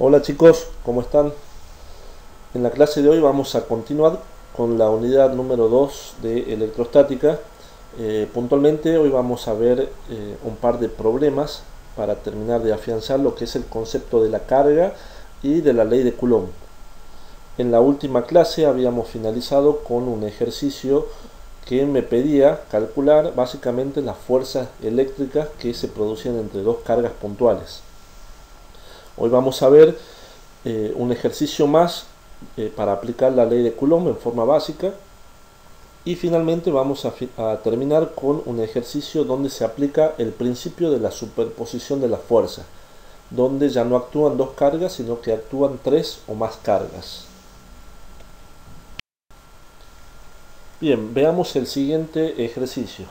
Hola chicos, ¿cómo están? En la clase de hoy vamos a continuar con la unidad número 2 de electrostática. Puntualmente hoy vamos a ver un par de problemas para terminar de afianzar lo que es el concepto de la carga y de la ley de Coulomb. En la última clase habíamos finalizado con un ejercicio que me pedía calcular básicamente las fuerzas eléctricas que se producían entre dos cargas puntuales. Hoy vamos a ver un ejercicio más para aplicar la ley de Coulomb en forma básica, y finalmente vamos a terminar con un ejercicio donde se aplica el principio de la superposición de las fuerzas, donde ya no actúan dos cargas sino que actúan tres o más cargas. Bien, veamos el siguiente ejercicio.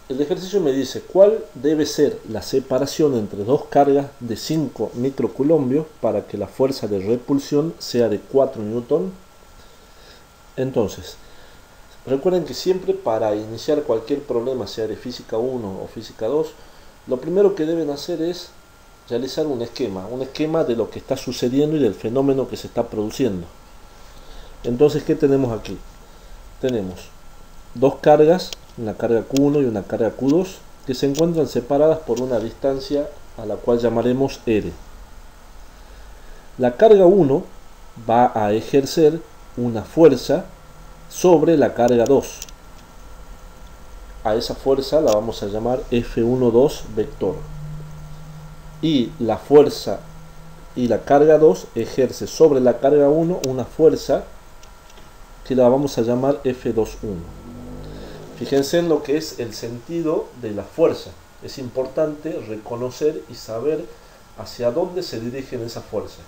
El ejercicio me dice cuál debe ser la separación entre dos cargas de 5 microcoulombios para que la fuerza de repulsión sea de 4 newton. Entonces, recuerden que siempre para iniciar cualquier problema, sea de física 1 o física 2, lo primero que deben hacer es realizar un esquema de lo que está sucediendo y del fenómeno que se está produciendo. Entonces, ¿qué tenemos aquí? Tenemos dos cargas, una carga Q1 y una carga Q2, que se encuentran separadas por una distancia a la cual llamaremos R. La carga 1 va a ejercer una fuerza sobre la carga 2. A esa fuerza la vamos a llamar F12 vector. Y la fuerza y la carga 2 ejerce sobre la carga 1 una fuerza que la vamos a llamar F21. Fíjense en lo que es el sentido de la fuerza. Es importante reconocer y saber hacia dónde se dirigen esas fuerzas.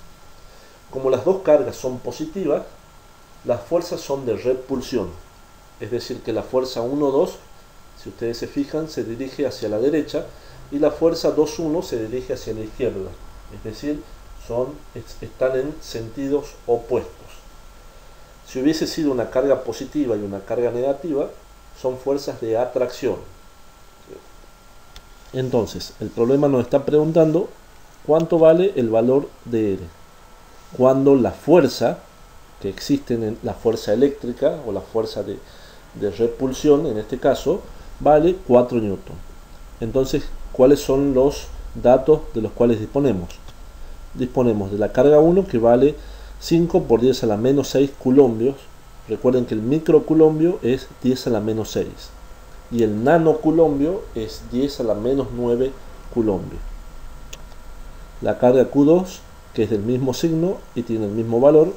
Como las dos cargas son positivas, las fuerzas son de repulsión. Es decir, que la fuerza 1,2, si ustedes se fijan, se dirige hacia la derecha, y la fuerza 2,1 se dirige hacia la izquierda. Es decir, están en sentidos opuestos. Si hubiese sido una carga positiva y una carga negativa, son fuerzas de atracción. Entonces, el problema nos está preguntando cuánto vale el valor de R, cuando la fuerza que existe en la fuerza eléctrica o la fuerza de repulsión, en este caso, vale 4 newton. Entonces, ¿cuáles son los datos de los cuales disponemos? Disponemos de la carga 1, que vale 5 por 10 a la menos 6 coulombios. Recuerden que el microcoulombio es 10 a la menos 6 y el nanoculombio es 10 a la menos 9 coulombios. La carga Q2, que es del mismo signo y tiene el mismo valor,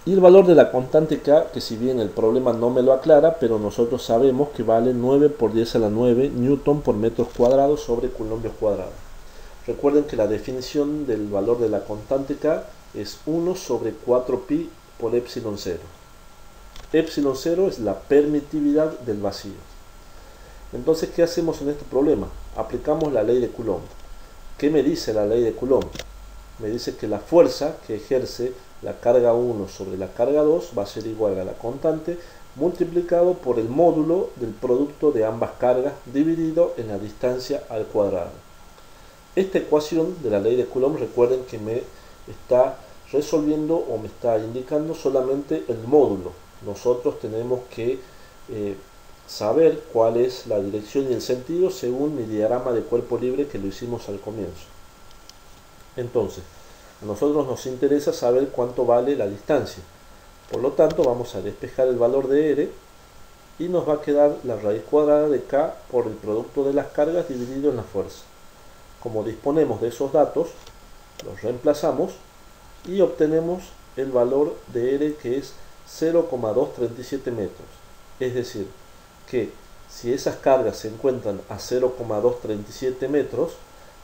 y el valor de la constante K, que si bien el problema no me lo aclara, pero nosotros sabemos que vale 9 por 10 a la 9 newton por metros cuadrados sobre coulombios cuadrados. Recuerden que la definición del valor de la constante K es 1 sobre 4pi por epsilon 0. Epsilon 0 es la permitividad del vacío. Entonces, ¿qué hacemos en este problema? Aplicamos la ley de Coulomb. ¿Qué me dice la ley de Coulomb? Me dice que la fuerza que ejerce la carga 1 sobre la carga 2 va a ser igual a la constante multiplicado por el módulo del producto de ambas cargas dividido en la distancia al cuadrado. Esta ecuación de la ley de Coulomb, recuerden que me está resolviendo o me está indicando solamente el módulo. Nosotros tenemos que saber cuál es la dirección y el sentido según mi diagrama de cuerpo libre que lo hicimos al comienzo. Entonces, a nosotros nos interesa saber cuánto vale la distancia. Por lo tanto, vamos a despejar el valor de R y nos va a quedar la raíz cuadrada de K por el producto de las cargas dividido en la fuerza. Como disponemos de esos datos, los reemplazamos y obtenemos el valor de R, que es 0,237 metros. Es decir, que si esas cargas se encuentran a 0,237 metros,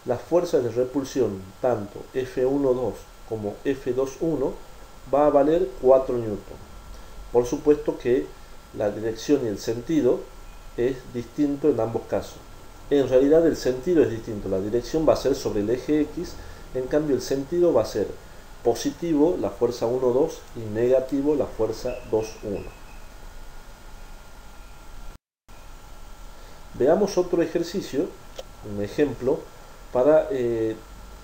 las fuerzas de repulsión, tanto F12 como F21, va a valer 4 newton. Por supuesto que la dirección y el sentido es distinto en ambos casos. En realidad el sentido es distinto, la dirección va a ser sobre el eje X, en cambio el sentido va a ser positivo la fuerza 1,2 y negativo la fuerza 2,1. Veamos otro ejercicio, un ejemplo, para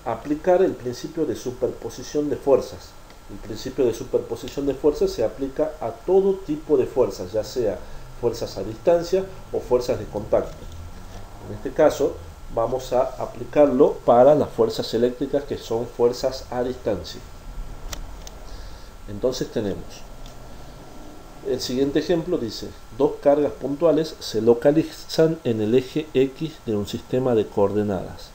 aplicar el principio de superposición de fuerzas. El principio de superposición de fuerzas se aplica a todo tipo de fuerzas, ya sea fuerzas a distancia o fuerzas de contacto. En este caso vamos a aplicarlo para las fuerzas eléctricas, que son fuerzas a distancia. Entonces tenemos el siguiente ejemplo. Dice: dos cargas puntuales se localizan en el eje X de un sistema de coordenadas.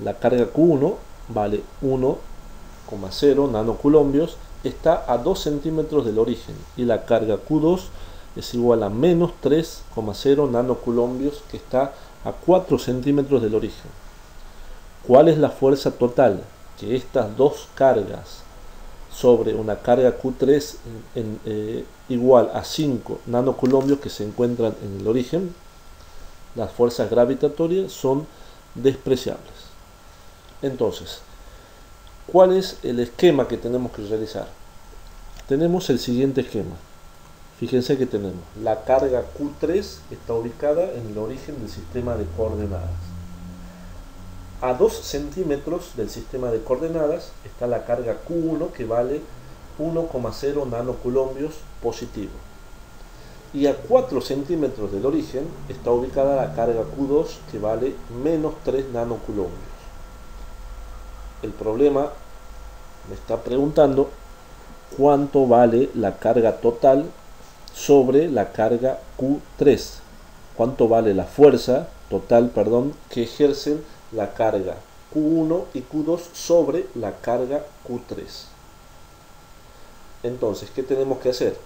La carga Q1 vale 1,0 nanocoulombios, está a 2 centímetros del origen, y la carga Q2 es igual a menos 3,0 nanocoulombios, que está a 4 centímetros del origen. ¿Cuál es la fuerza total que estas dos cargas sobre una carga Q3 igual a 5 nanocoulombios que se encuentran en el origen? Las fuerzas gravitatorias son despreciables. Entonces, ¿cuál es el esquema que tenemos que realizar? Tenemos el siguiente esquema. Fíjense que tenemos la carga Q3 está ubicada en el origen del sistema de coordenadas. A 2 centímetros del sistema de coordenadas está la carga Q1, que vale 1,0 nanocoulombios positivo. Y a 4 centímetros del origen está ubicada la carga Q2, que vale menos 3 nanocoulombios. El problema me está preguntando cuánto vale la carga total sobre la carga Q3. Cuánto vale la fuerza total, que ejercen la carga Q1 y Q2 sobre la carga Q3. Entonces, ¿qué tenemos que hacer?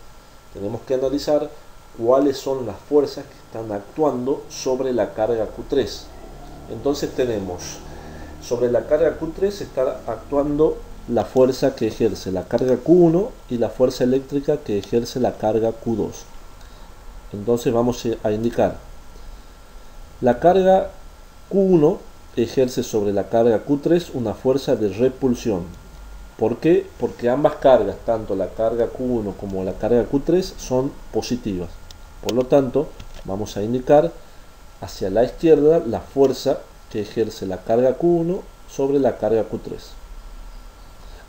Tenemos que analizar cuáles son las fuerzas que están actuando sobre la carga Q3. Entonces tenemos, sobre la carga Q3 está actuando la fuerza que ejerce la carga Q1 y la fuerza eléctrica que ejerce la carga Q2. Entonces vamos a indicar: la carga Q1 ejerce sobre la carga Q3 una fuerza de repulsión. ¿Por qué? Porque ambas cargas, tanto la carga Q1 como la carga Q3, son positivas. Por lo tanto, vamos a indicar hacia la izquierda la fuerza que ejerce la carga Q1 sobre la carga Q3.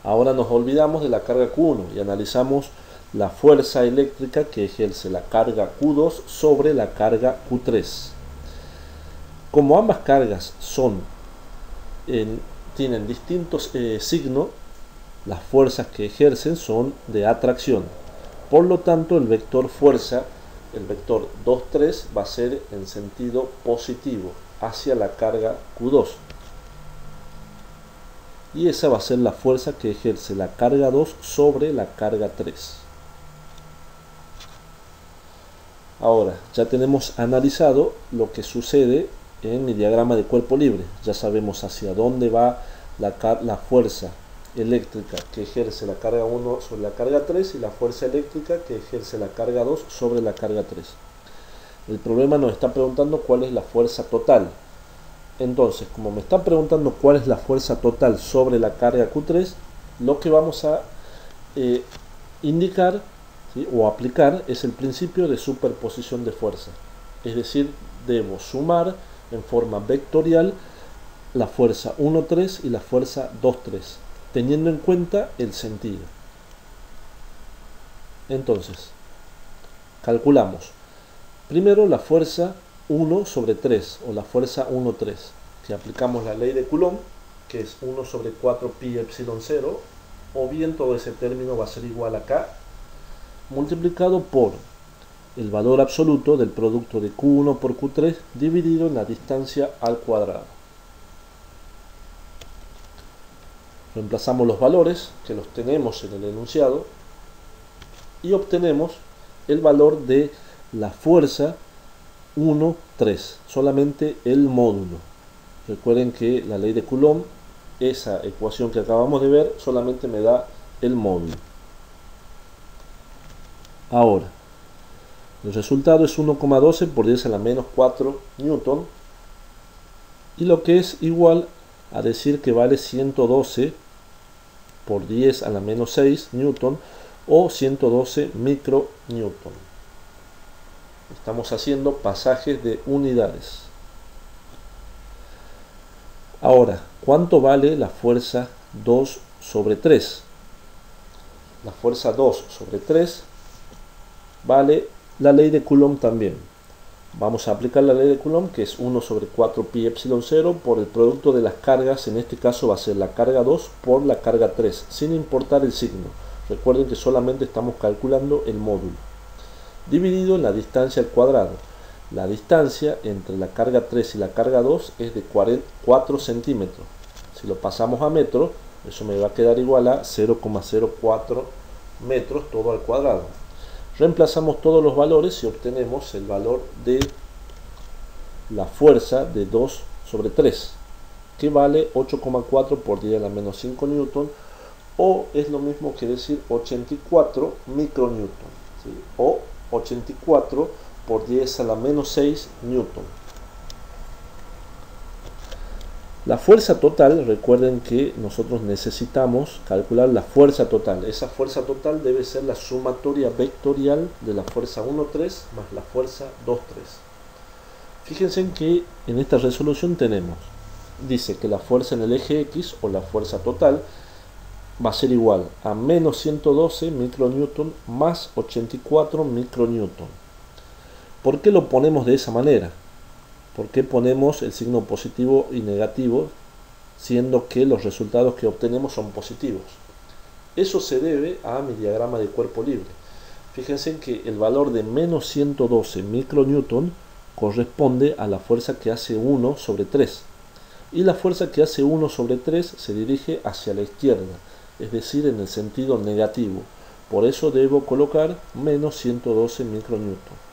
Ahora nos olvidamos de la carga Q1 y analizamos la fuerza eléctrica que ejerce la carga Q2 sobre la carga Q3. Como ambas cargas tienen distintos signos, las fuerzas que ejercen son de atracción. Por lo tanto, el vector fuerza, el vector 2, 3, va a ser en sentido positivo hacia la carga Q2. Y esa va a ser la fuerza que ejerce la carga 2 sobre la carga 3. Ahora, ya tenemos analizado lo que sucede en mi diagrama de cuerpo libre. Ya sabemos hacia dónde va la fuerza eléctrica que ejerce la carga 1 sobre la carga 3 y la fuerza eléctrica que ejerce la carga 2 sobre la carga 3. El problema nos está preguntando cuál es la fuerza total. Entonces, como me están preguntando cuál es la fuerza total sobre la carga Q3, lo que vamos a indicar, ¿sí?, o aplicar, es el principio de superposición de fuerza. Es decir, debo sumar en forma vectorial la fuerza 1,3 y la fuerza 2,3, teniendo en cuenta el sentido. Entonces, calculamos primero la fuerza 1 sobre 3 o la fuerza 1,3, que aplicamos la ley de Coulomb, que es 1 sobre 4 pi epsilon 0, o bien todo ese término va a ser igual a K, multiplicado por el valor absoluto del producto de Q1 por Q3 dividido en la distancia al cuadrado. Reemplazamos los valores, que los tenemos en el enunciado, y obtenemos el valor de la fuerza 1,3, solamente el módulo. Recuerden que la ley de Coulomb, esa ecuación que acabamos de ver, solamente me da el módulo. Ahora, el resultado es 1,12 por 10 a la menos 4 newton, y lo que es igual a decir que vale 112 por 10 a la menos 6 newton, o 112 micronewton. Estamos haciendo pasajes de unidades. Ahora, ¿cuánto vale la fuerza 2 sobre 3? La fuerza 2 sobre 3 vale la ley de Coulomb también. Vamos a aplicar la ley de Coulomb, que es 1 sobre 4 pi epsilon 0 por el producto de las cargas. En este caso va a ser la carga 2 por la carga 3, sin importar el signo. Recuerden que solamente estamos calculando el módulo. Dividido en la distancia al cuadrado. La distancia entre la carga 3 y la carga 2 es de 4 centímetros. Si lo pasamos a metros, eso me va a quedar igual a 0,04 metros todo al cuadrado. Reemplazamos todos los valores y obtenemos el valor de la fuerza de 2 sobre 3, que vale 8,4 por 10 a la menos 5 newton, o es lo mismo que decir 84 micronewton, ¿sí? O 84 por 10 a la menos 6 newton. La fuerza total, recuerden que nosotros necesitamos calcular la fuerza total. Esa fuerza total debe ser la sumatoria vectorial de la fuerza 1,3 más la fuerza 2,3. Fíjense en que en esta resolución tenemos, dice que la fuerza en el eje X, o la fuerza total, va a ser igual a menos 112 micronewton más 84 micronewton. ¿Por qué lo ponemos de esa manera? ¿Por qué ponemos el signo positivo y negativo, siendo que los resultados que obtenemos son positivos? Eso se debe a mi diagrama de cuerpo libre. Fíjense que el valor de menos 112 micronewton corresponde a la fuerza que hace 1 sobre 3. Y la fuerza que hace 1 sobre 3 se dirige hacia la izquierda, es decir, en el sentido negativo. Por eso debo colocar menos 112 micronewton.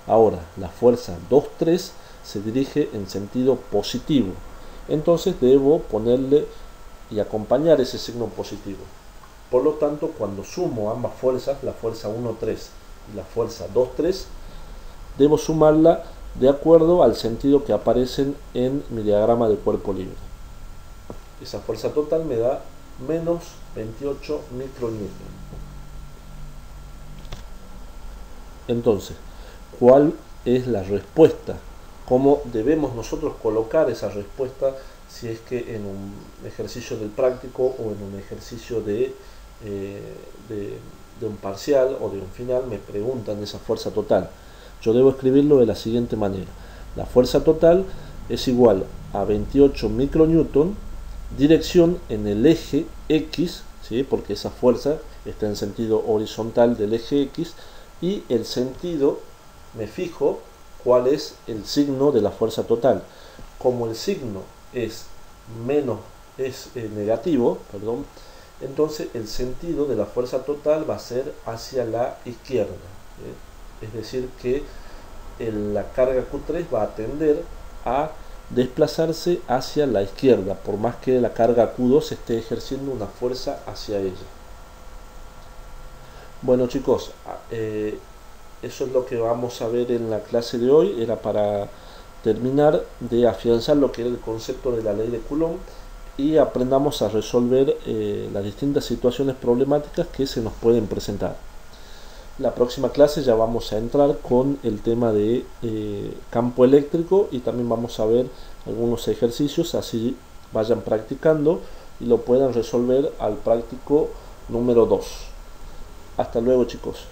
Ahora, la fuerza 2,3 se dirige en sentido positivo. Entonces debo ponerle y acompañar ese signo positivo. Por lo tanto, cuando sumo ambas fuerzas, la fuerza 1,3 y la fuerza 2,3, debo sumarla de acuerdo al sentido que aparecen en mi diagrama de cuerpo libre. Esa fuerza total me da menos 28 micronewton. Entonces, ¿cuál es la respuesta? ¿Cómo debemos nosotros colocar esa respuesta si es que en un ejercicio del práctico o en un ejercicio de un parcial o de un final me preguntan esa fuerza total? Yo debo escribirlo de la siguiente manera. La fuerza total es igual a 28 micronewton, dirección en el eje X, ¿sí? Porque esa fuerza está en sentido horizontal del eje X, y el sentido, me fijo cuál es el signo de la fuerza total. Como el signo es negativo, entonces el sentido de la fuerza total va a ser hacia la izquierda, es decir que la carga Q3 va a tender a desplazarse hacia la izquierda, por más que la carga Q2 esté ejerciendo una fuerza hacia ella. Bueno chicos, eso es lo que vamos a ver en la clase de hoy. Era para terminar de afianzar lo que era el concepto de la ley de Coulomb y aprendamos a resolver las distintas situaciones problemáticas que se nos pueden presentar. La próxima clase ya vamos a entrar con el tema de campo eléctrico y también vamos a ver algunos ejercicios, así vayan practicando y lo puedan resolver al práctico número 2. Hasta luego chicos.